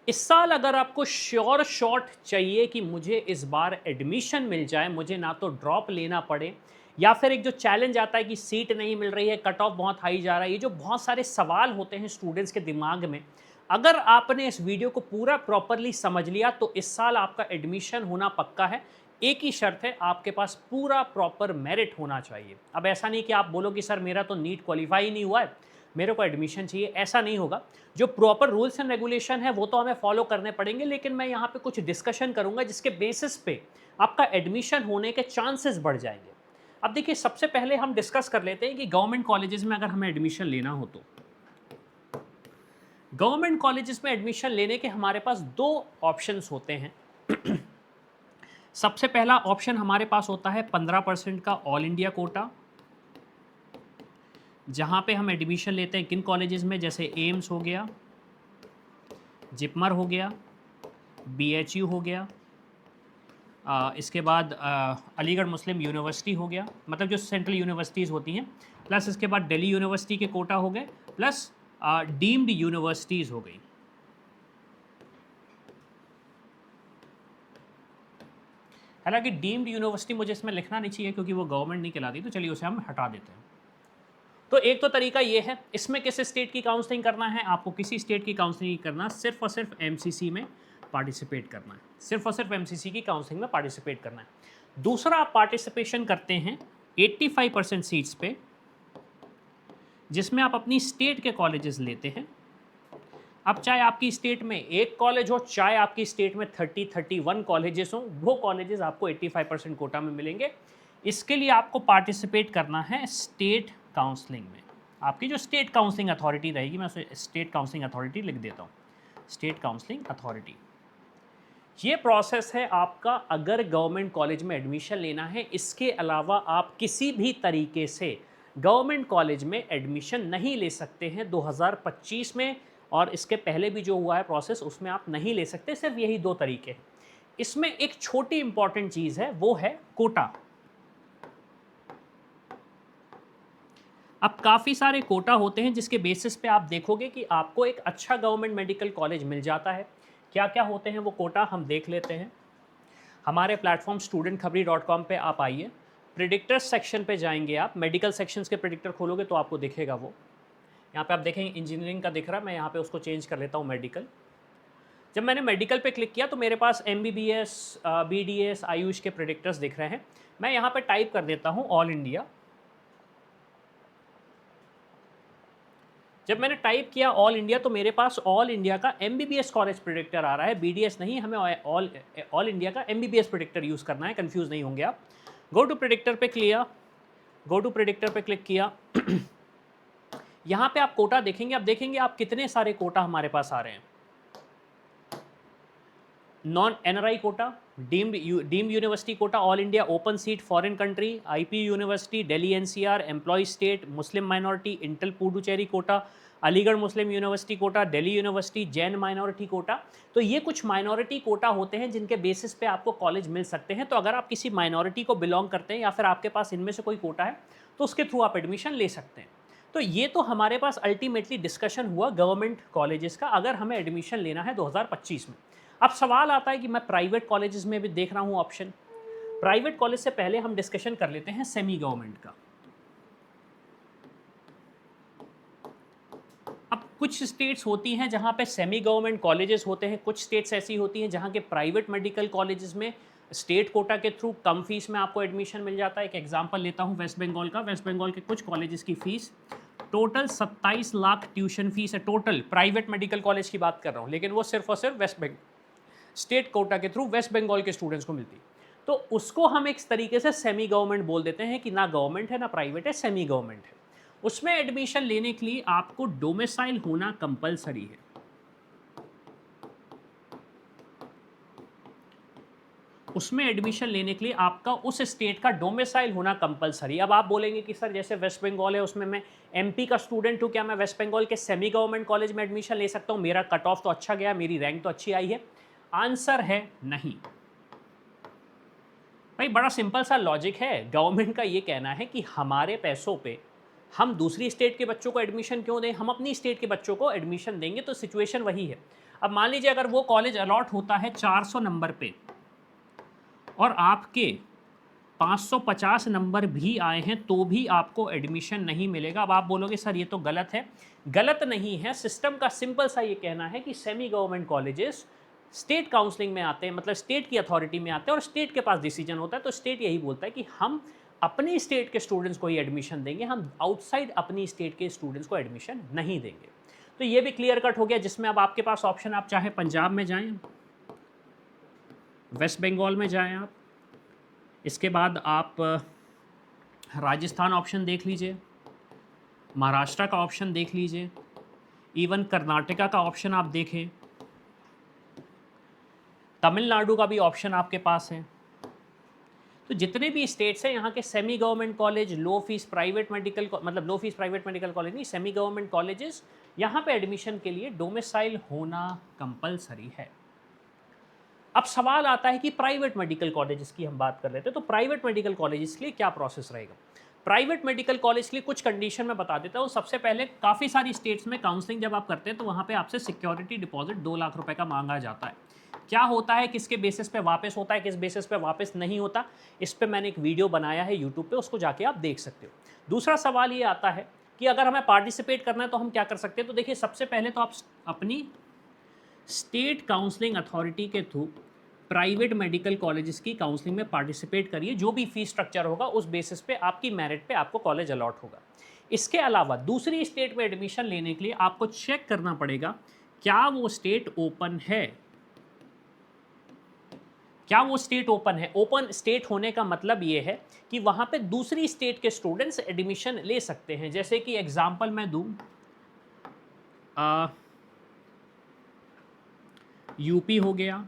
इस साल अगर आपको श्योर शॉट चाहिए कि मुझे इस बार एडमिशन मिल जाए, मुझे ना तो ड्रॉप लेना पड़े या फिर एक जो चैलेंज आता है कि सीट नहीं मिल रही है, कट ऑफ बहुत हाई जा रहा है, ये जो बहुत सारे सवाल होते हैं स्टूडेंट्स के दिमाग में, अगर आपने इस वीडियो को पूरा प्रॉपरली समझ लिया तो इस साल आपका एडमिशन होना पक्का है। एक ही शर्त है, आपके पास पूरा प्रॉपर मेरिट होना चाहिए। अब ऐसा नहीं कि आप बोलो कि सर मेरा तो नीट क्वालिफाई ही नहीं हुआ है, मेरे को एडमिशन चाहिए, ऐसा नहीं होगा। जो प्रॉपर रूल्स एंड रेगुलेशन है वो तो हमें फॉलो करने पड़ेंगे, लेकिन मैं यहाँ पे कुछ डिस्कशन करूंगा जिसके बेसिस पे आपका एडमिशन होने के चांसेस बढ़ जाएंगे। अब देखिए, सबसे पहले हम डिस्कस कर लेते हैं कि गवर्नमेंट कॉलेजेस में अगर हमें एडमिशन लेना हो तो गवर्नमेंट कॉलेजेस में एडमिशन लेने के हमारे पास दो ऑप्शंस होते हैं। सबसे पहला ऑप्शन हमारे पास होता है 15% का ऑल इंडिया कोटा, जहां पे हम एडमिशन लेते हैं किन कॉलेजेस में, जैसे एम्स हो गया, जिपमर हो गया, बीएचयू हो गया, इसके बाद अलीगढ़ मुस्लिम यूनिवर्सिटी हो गया, मतलब जो सेंट्रल यूनिवर्सिटीज़ होती हैं, प्लस इसके बाद दिल्ली यूनिवर्सिटी के कोटा हो गए, प्लस डीम्ड यूनिवर्सिटीज़ हो गई। हालांकि डीम्ड यूनिवर्सिटी मुझे इसमें लिखना नहीं चाहिए क्योंकि वो गवर्नमेंट नहीं कहलाती, तो चलिए उसे हम हटा देते हैं। तो एक तो तरीका ये है, इसमें किस स्टेट की काउंसलिंग करना है, आपको किसी स्टेट की काउंसलिंग करना, सिर्फ और सिर्फ एमसीसी में पार्टिसिपेट करना है, सिर्फ और सिर्फ एमसीसी की काउंसलिंग में पार्टिसिपेट करना है। दूसरा, आप पार्टिसिपेशन करते हैं 85% सीट्स पे, जिसमें आप अपनी स्टेट के कॉलेजेस लेते हैं। अब चाहे आपकी स्टेट में एक कॉलेज हो, चाहे आपकी स्टेट में 31 कॉलेजेस हो, वो कॉलेजेस आपको 85% कोटा में मिलेंगे। इसके लिए आपको पार्टिसिपेट करना है स्टेट काउंसलिंग में। आपकी जो स्टेट काउंसलिंग अथॉरिटी रहेगी, मैं उसे स्टेट काउंसलिंग अथॉरिटी लिख देता हूँ, स्टेट काउंसलिंग अथॉरिटी। ये प्रोसेस है आपका अगर गवर्नमेंट कॉलेज में एडमिशन लेना है। इसके अलावा आप किसी भी तरीके से गवर्नमेंट कॉलेज में एडमिशन नहीं ले सकते हैं 2025 में, और इसके पहले भी जो हुआ है प्रोसेस उसमें आप नहीं ले सकते। सिर्फ यही दो तरीके हैं। इसमें एक छोटी इंपॉर्टेंट चीज़ है, वो है कोटा। अब काफ़ी सारे कोटा होते हैं जिसके बेसिस पे आप देखोगे कि आपको एक अच्छा गवर्नमेंट मेडिकल कॉलेज मिल जाता है। क्या क्या होते हैं वो कोटा, हम देख लेते हैं। हमारे प्लेटफॉर्म studentkhabri.com पे आप आइए, प्रिडिक्टर्स सेक्शन पे जाएंगे आप, मेडिकल सेक्शंस के प्रिडिक्टर खोलोगे तो आपको दिखेगा वो। यहाँ पे आप देखेंगे इंजीनियरिंग का दिख रहा है, मैं यहाँ पे उसको चेंज कर लेता हूँ मेडिकल। जब मैंने मेडिकल पे क्लिक किया तो मेरे पास MBBS, BDS, आयुष के प्रिडिक्टर्स दिख रहे हैं। मैं यहाँ पे टाइप कर देता हूँ ऑल इंडिया। जब मैंने टाइप किया ऑल इंडिया तो मेरे पास ऑल इंडिया का MBBS कॉलेज प्रिडिक्टर आ रहा है, BDS नहीं। हमें ऑल इंडिया का MBBS प्रिडिक्टर यूज़ करना है, कंफ्यूज नहीं होंगे आप। गो टू प्रिडिक्टर पे किया, गो टू प्रिडिक्टर पे क्लिक किया। यहाँ पे आप कोटा देखेंगे। अब देखेंगे आप कितने सारे कोटा हमारे पास आ रहे हैं। Non NRI quota, deemed university quota, all India open seat, foreign country, IP university, Delhi NCR, employ state, Muslim minority, internal Puducherry quota, Aligarh Muslim university quota, Delhi university, Jain minority quota. तो ये कुछ माइनॉरिटी कोटा होते हैं जिनके बेसिस पे आपको कॉलेज मिल सकते हैं। तो अगर आप किसी माइनॉरिटी को बिलोंग करते हैं या फिर आपके पास इनमें से कोई कोटा है तो उसके थ्रू आप एडमिशन ले सकते हैं। तो ये तो हमारे पास अल्टीमेटली डिस्कशन हुआ गवर्नमेंट कॉलेजेस का, अगर हमें एडमिशन लेना है 2025 में। अब सवाल आता है कि मैं प्राइवेट कॉलेजेस में भी देख रहा हूँ ऑप्शन। प्राइवेट कॉलेज से पहले हम डिस्कशन कर लेते हैं सेमी गवर्नमेंट का। अब कुछ स्टेट्स होती हैं जहाँ पे सेमी गवर्नमेंट कॉलेजेस होते हैं, कुछ स्टेट्स ऐसी होती हैं जहाँ के प्राइवेट मेडिकल कॉलेजेस में स्टेट कोटा के थ्रू कम फीस में आपको एडमिशन मिल जाता है। एक एग्जांपल लेता हूँ वेस्ट बंगाल का। वेस्ट बंगाल के कुछ कॉलेजेस की fees total 27 lakh tuition fees है, टोटल प्राइवेट मेडिकल कॉलेज की बात कर रहा हूँ, लेकिन वो सिर्फ और सिर्फ वेस्ट बंगाल स्टेट कोटा के थ्रू वेस्ट बंगाल के स्टूडेंट्स को मिलती। तो उसको हम एक तरीके से सेमी गवर्नमेंट बोल देते हैं कि ना गवर्नमेंट है ना प्राइवेट है, सेमी गवर्नमेंट है। उसमें एडमिशन लेने के लिए आपको डोमिसाइल होना कंपलसरी है। उसमें एडमिशन लेने के लिए आपका उस स्टेट का डोमिसाइल होना कंपलसरी। अब आप बोलेंगे कि सर जैसे वेस्ट बंगाल है उसमें मैं MP का स्टूडेंट हूँ, क्या मैं वेस्ट बंगाल के सेमी गवर्नमेंट कॉलेज में एडमिशन ले सकता हूँ? मेरा कट ऑफ तो अच्छा गया, मेरी रैंक तो अच्छी आई है। आंसर है नहीं। भाई बड़ा सिंपल सा लॉजिक है। गवर्नमेंट का ये कहना है कि हमारे पैसों पे हम दूसरी स्टेट के बच्चों को एडमिशन क्यों दें, हम अपनी स्टेट के बच्चों को एडमिशन देंगे। तो सिचुएशन वही है। अब मान लीजिए अगर वो कॉलेज अलॉट होता है 400 नंबर पे और आपके 550 नंबर भी आए हैं तो भी आपको एडमिशन नहीं मिलेगा। अब आप बोलोगे सर ये तो गलत है। गलत नहीं है, सिस्टम का सिंपल सा ये कहना है कि semi government colleges state counselling में आते हैं, मतलब स्टेट की अथॉरिटी में आते हैं और स्टेट के पास डिसीजन होता है। तो स्टेट यही बोलता है कि हम अपनी स्टेट के स्टूडेंट्स को ही एडमिशन देंगे, हम आउटसाइड अपनी स्टेट के स्टूडेंट्स को एडमिशन नहीं देंगे। तो ये भी क्लियर कट हो गया, जिसमें अब आपके पास ऑप्शन, आप चाहे पंजाब में जाएं, वेस्ट बंगाल में जाएं आप, इसके बाद आप राजस्थान ऑप्शन देख लीजिए, महाराष्ट्र का ऑप्शन देख लीजिए, इवन कर्नाटका का ऑप्शन आप देखें, तमिलनाडु का भी ऑप्शन आपके पास है। तो जितने भी स्टेट्स हैं यहाँ के सेमी गवर्नमेंट कॉलेज, लो फीस प्राइवेट मेडिकल, मतलब लो फीस प्राइवेट मेडिकल कॉलेज नहीं, सेमी गवर्नमेंट कॉलेजेस, यहाँ पे एडमिशन के लिए डोमिसाइल होना कंपलसरी है। अब सवाल आता है कि प्राइवेट मेडिकल कॉलेजेस की हम बात कर रहे थे, तो प्राइवेट मेडिकल कॉलेजेस के लिए क्या प्रोसेस रहेगा। प्राइवेट मेडिकल कॉलेज के लिए कुछ कंडीशन मैं बता देता हूँ। सबसे पहले काफ़ी सारी स्टेट्स में काउंसलिंग जब आप करते हैं तो वहाँ पे आपसे सिक्योरिटी डिपॉजिट 2 लाख रुपए का मांगा जाता है। क्या होता है, किसके बेसिस पे वापस होता है, किस बेसिस पे वापस नहीं होता, इस पे मैंने एक वीडियो बनाया है यूट्यूब पे, उसको जाके आप देख सकते हो। दूसरा सवाल ये आता है कि अगर हमें पार्टिसिपेट करना है तो हम क्या कर सकते हैं। तो देखिए, सबसे पहले तो आप अपनी स्टेट काउंसलिंग अथॉरिटी के थ्रू प्राइवेट मेडिकल कॉलेजेस की काउंसलिंग में पार्टिसिपेट करिए। जो भी फीस स्ट्रक्चर होगा उस बेसिस पे आपकी मेरिट पे आपको कॉलेज अलॉट होगा। इसके अलावा दूसरी स्टेट में एडमिशन लेने के लिए आपको चेक करना पड़ेगा क्या वो स्टेट ओपन है। क्या वो स्टेट ओपन है। ओपन स्टेट होने का मतलब ये है कि वहां पे दूसरी स्टेट के स्टूडेंट्स एडमिशन ले सकते हैं। जैसे कि एग्जांपल मैं दूं, यूपी हो गया,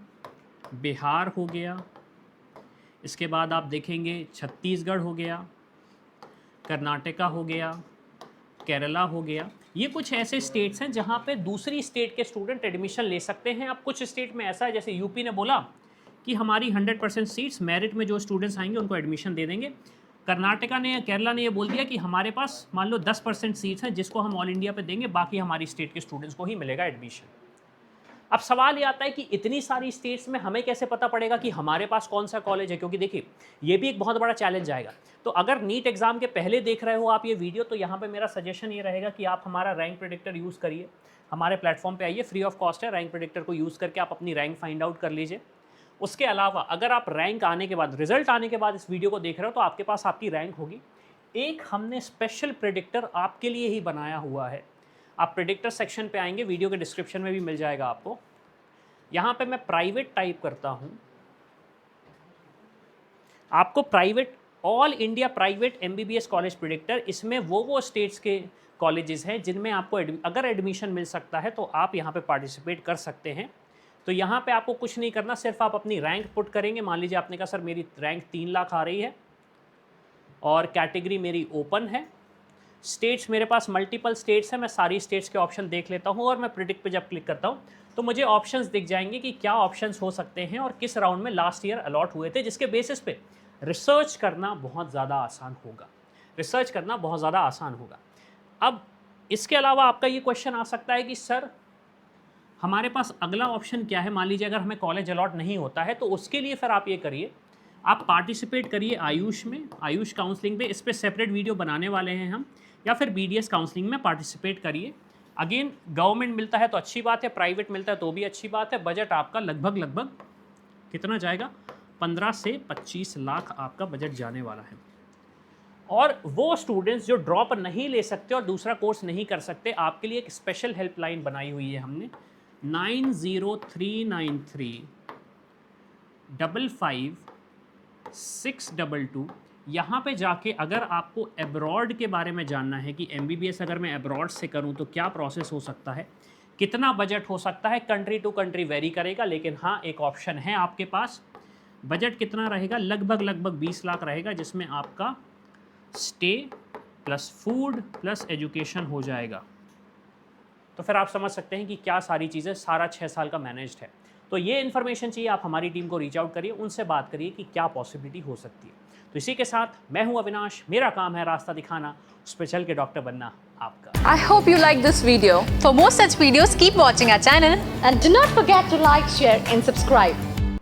बिहार हो गया, इसके बाद आप देखेंगे छत्तीसगढ़ हो गया, कर्नाटका हो गया, केरला हो गया। ये कुछ ऐसे स्टेट्स हैं जहाँ पे दूसरी स्टेट के स्टूडेंट एडमिशन ले सकते हैं। अब कुछ स्टेट में ऐसा है, जैसे यूपी ने बोला कि हमारी 100% सीट्स मेरिट में जो स्टूडेंट्स आएंगे उनको एडमिशन दे देंगे। कर्नाटका ने या केरला ने ये बोल दिया कि हमारे पास मान लो 10% सीट्स हैं जिसको हम ऑल इंडिया पे देंगे, बाकी हमारी स्टेट के स्टूडेंट्स को ही मिलेगा एडमिशन। अब सवाल ये आता है कि इतनी सारी स्टेट्स में हमें कैसे पता पड़ेगा कि हमारे पास कौन सा कॉलेज है, क्योंकि देखिए ये भी एक बहुत बड़ा चैलेंज आएगा। तो अगर नीट एग्जाम के पहले देख रहे हो आप ये वीडियो, तो यहाँ पे मेरा सजेशन ये रहेगा कि आप हमारा रैंक प्रेडिक्टर यूज़ करिए। हमारे प्लेटफॉर्म पे आइए, फ्री ऑफ कॉस्ट है। रैंक प्रेडिक्टर को यूज़ करके आप अपनी रैंक फाइंड आउट कर लीजिए। उसके अलावा अगर आप रैंक आने के बाद, रिजल्ट आने के बाद इस वीडियो को देख रहे हो, तो आपके पास आपकी रैंक होगी। एक हमने स्पेशल प्रेडिक्टर आपके लिए ही बनाया हुआ है। आप प्रेडिक्टर सेक्शन पे आएंगे, वीडियो के डिस्क्रिप्शन में भी मिल जाएगा आपको। यहाँ पे मैं प्राइवेट टाइप करता हूँ, आपको private, all India private MBBS college predictor, इसमें वो स्टेट्स के कॉलेजेस हैं जिनमें आपको अगर एडमिशन मिल सकता है तो आप यहाँ पे पार्टिसिपेट कर सकते हैं। तो यहाँ पे आपको कुछ नहीं करना, सिर्फ आप अपनी रैंक पुट करेंगे। मान लीजिए आपने कहा सर मेरी रैंक 3 लाख आ रही है और कैटेगरी मेरी ओपन है। स्टेट्स मेरे पास मल्टीपल स्टेट्स हैं, मैं सारी स्टेट्स के ऑप्शन देख लेता हूँ और मैं प्रिडिक्ट पे जब क्लिक करता हूँ तो मुझे ऑप्शंस दिख जाएंगे कि क्या ऑप्शंस हो सकते हैं और किस राउंड में लास्ट ईयर अलॉट हुए थे, जिसके बेसिस पे रिसर्च करना बहुत ज़्यादा आसान होगा। रिसर्च करना बहुत ज़्यादा आसान होगा। अब इसके अलावा आपका ये क्वेश्चन आ सकता है कि सर हमारे पास अगला ऑप्शन क्या है। मान लीजिए अगर हमें कॉलेज अलॉट नहीं होता है, तो उसके लिए फिर आप ये करिए, आप पार्टिसिपेट करिए आयुष में, आयुष काउंसलिंग पे। इस पर सेपरेट वीडियो बनाने वाले हैं हम। या फिर BDS काउंसलिंग में पार्टिसिपेट करिए। अगेन गवर्नमेंट मिलता है तो अच्छी बात है, प्राइवेट मिलता है तो भी अच्छी बात है। बजट आपका लगभग कितना जाएगा, 15 से 25 लाख आपका बजट जाने वाला है। और वो स्टूडेंट्स जो ड्रॉप नहीं ले सकते और दूसरा कोर्स नहीं कर सकते, आपके लिए एक स्पेशल हेल्पलाइन बनाई हुई है हमने, 9039355622। यहाँ पे जाके अगर आपको एब्रॉड के बारे में जानना है कि MBBS अगर मैं एब्रॉड से करूँ तो क्या प्रोसेस हो सकता है, कितना बजट हो सकता है, कंट्री टू कंट्री वेरी करेगा, लेकिन हाँ एक ऑप्शन है आपके पास। बजट कितना रहेगा, लगभग 20 लाख रहेगा, जिसमें आपका stay plus food plus education हो जाएगा। तो फिर आप समझ सकते हैं कि क्या सारी चीज़ें सारा 6 साल का मैनेज्ड है। तो ये इन्फॉर्मेशन चाहिए, आप हमारी टीम को रीच आउट करिए, उनसे बात करिए कि क्या पॉसिबिलिटी हो सकती है। तो इसी के साथ मैं हूं अविनाश, मेरा काम है रास्ता दिखाना, उस पे चल के डॉक्टर बनना आपका। I hope you like this video. For more such videos, keep watching our channel. And do not forget to like, share and subscribe.